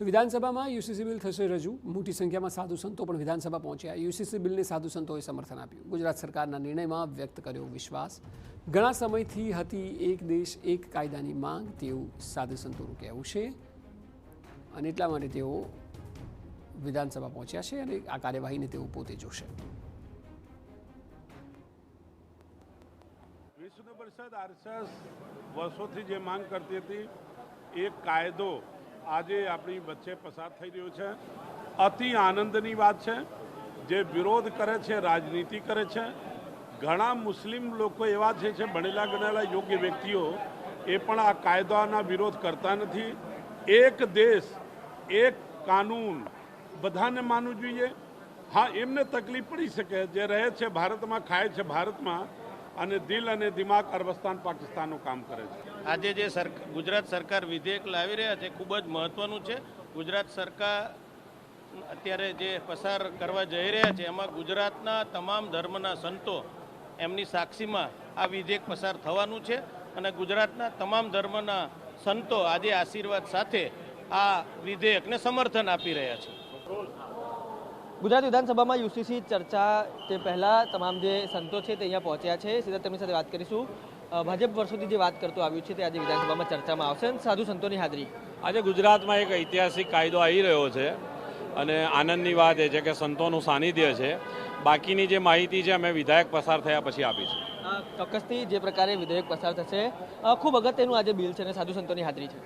તો વિધાનસભામાં UCC bill થશે રજૂ। મોટી સંખ્યામાં સાધુ સંતો પણ વિધાનસભા પહોંચ્યા। યુસીસી બિલને સાધુ સંતોએ સમર્થન આપ્યું। ગુજરાત સરકારના નિર્ણયમાં વ્યક્ત કર્યો વિશ્વાસ। ઘણા સમયથી હતી એક દેશ એક કાયદાની માંગ તેવું સાધુ સંતોનું કહેવું છે અને એટલા માટે તેઓ વિધાનસભા પહોંચ્યા છે અને આ કાર્યવાહીને તેઓ પોતે જોશે। વિશ્વ પરિષદ આરએસએસ વર્ષોથી જે માંગ કરતી હતી એક કાયદો આજે આપણી વચ્ચે પસાર થઈ રહ્યો છે। અતિ આનંદની વાત છે। જે વિરોધ કરે છે રાજનીતિ કરે છે। ઘણા મુસ્લિમ લોકો એવા છે ભણેલા ગણેલા યોગ્ય વ્યક્તિઓ એ પણ આ કાયદાના વિરોધ કરતા નથી। એક દેશ એક કાનૂન બધાને માનવું જોઈએ। હા, એમને તકલીફ પડી શકે જે રહે છે ભારતમાં, ખાય છે ભારતમાં અને દિલ અને દિમાગ અરબસ્તાન પાકિસ્તાનનું કામ કરે છે। આજે જે ગુજરાત સરકાર વિધેયક લાવી રહ્યા છે ખૂબ જ મહત્વનું છે। ગુજરાત સરકાર અત્યારે જે પસાર કરવા જઈ રહ્યા છે એમાં ગુજરાતના તમામ ધર્મના સંતો એમની સાક્ષીમાં આ વિધેયક પસાર થવાનું છે અને ગુજરાતના તમામ ધર્મના સંતો આજે આશીર્વાદ સાથે આ વિધેયકને સમર્થન આપી રહ્યા છે। ગુજરાત વિધાનસભામાં યુસીસી ચર્ચા તે પહેલાં તમામ જે સંતો છે તે અહીંયા પહોંચ્યા છે। સીધા તેમની સાથે વાત કરીશું। ભાજપ વર્ષોથી જે વાત કરતો આવ્યું છે તે આજે વિધાનસભામાં ચર્ચામાં આવશે અને સાધુ સંતોની હાજરી। આજે ગુજરાતમાં એક ઐતિહાસિક કાયદો આવી રહ્યો છે અને આનંદની વાત એ છે કે સંતોનું સાનિધ્ય છે। બાકીની જે માહિતી છે અમે વિધાયક પસાર થયા પછી આપીશું। ચોક્કસથી જે પ્રકારે વિધેયક પસાર થશે ખૂબ અગત્યનું આજે બિલ છે અને સાધુ સંતોની હાજરી છે।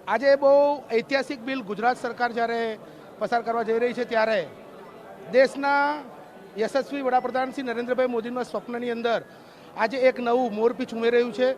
આજે બહુ ઐતિહાસિક બિલ ગુજરાત સરકાર જ્યારે પસાર કરવા જઈ રહી છે ત્યારે દેશના યશસ્વી વડાપ્રધાન શ્રી નરેન્દ્રભાઈ મોદીના સ્વપ્નની અંદર આજે એક નવું મોરપીંછ ઉમેરી રહ્યું છે।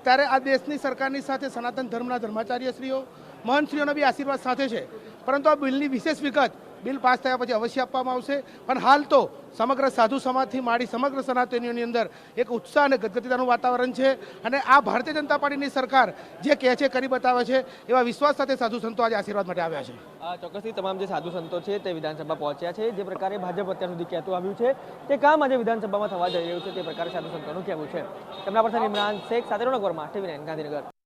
ત્યારે આ દેશની સરકારની સાથે સનાતન ધર્મના ધર્માચાર્યશ્રીઓ મહંતશ્રીઓના બી આશીર્વાદ સાથે છે। પરંતુ આ બિલની વિશેષ વિગત બિલ પાસ થયા પછી અવશ્ય આપવામાં આવશે। પણ હાલ તો સમગ્ર સાધુ સમાજથી માંડી સમગ્ર સનાતનીઓની અંદર એક ઉત્સાહ અને ગદગદિતાનું વાતાવરણ છે અને આ ભારતીય જનતા પાર્ટીની સરકાર જે કહે છે કરી બતાવે છે એવા વિશ્વાસ સાથે સાધુ સંતો આજે આશીર્વાદ માટે આવ્યા છે। ચોક્કસથી તમામ જે સાધુ સંતો છે તે વિધાનસભા પહોંચ્યા છે। જે પ્રકારે ભાજપ અત્યાર સુધી કહેતું આવ્યું છે તે કામ આજે વિધાનસભામાં થવા જઈ રહ્યું છે તે પ્રકારે સાધુ સંતોનું કહેવું છે। તેમના પરથી ઇમરાન શેખ સાથે રોનક વર્મા, TV9 ગાંધીનગર।